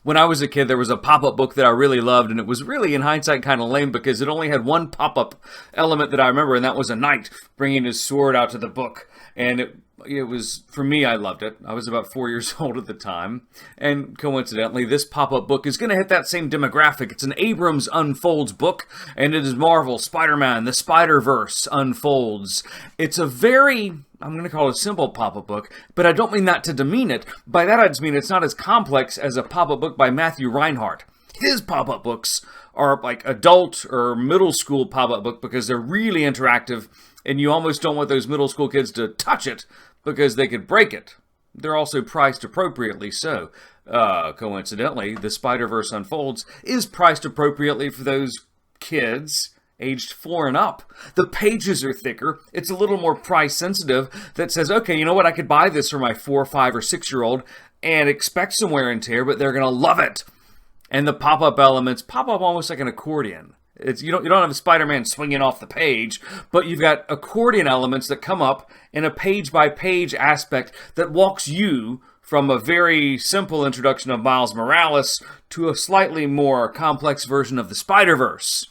When I was a kid, there was a pop-up book that I really loved, and it was really, in hindsight, kind of lame because it only had one pop-up element that I remember, and that was a knight bringing his sword out to the book. And it was, for me, I loved it. I was about 4 years old at the time. And coincidentally, this pop-up book is going to hit that same demographic. It's an Abrams Unfolds book, and it is Marvel, Spider-Man, the Spider-Verse Unfolds. It's a very, I'm going to call it a simple pop-up book, but I don't mean that to demean it. By that I just mean it's not as complex as a pop-up book by Matthew Reinhardt. His pop-up books are like adult or middle school pop-up book because they're really interactive, and you almost don't want those middle school kids to touch it because they could break it. They're also priced appropriately so. Coincidentally, the Spider-Verse Unfolds is priced appropriately for those kids aged 4 and up. The pages are thicker. It's a little more price sensitive that says, okay, you know what? I could buy this for my 4, 5, or 6-year-old and expect some wear and tear, but they're going to love it. And the pop-up elements pop up almost like an accordion. You don't have Spider-Man swinging off the page, but you've got accordion elements that come up in a page-by-page aspect that walks you from a very simple introduction of Miles Morales to a slightly more complex version of the Spider-Verse.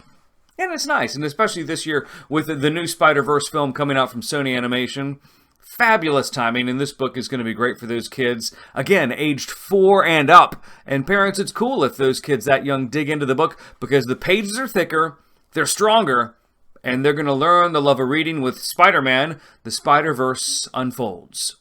And it's nice, and especially this year with the new Spider-Verse film coming out from Sony Animation. Fabulous timing, and this book is going to be great for those kids, again, aged 4 and up. And parents, it's cool if those kids that young dig into the book because the pages are thicker, they're stronger, and they're going to learn the love of reading with Spider-Man, the Spider-Verse Unfolds.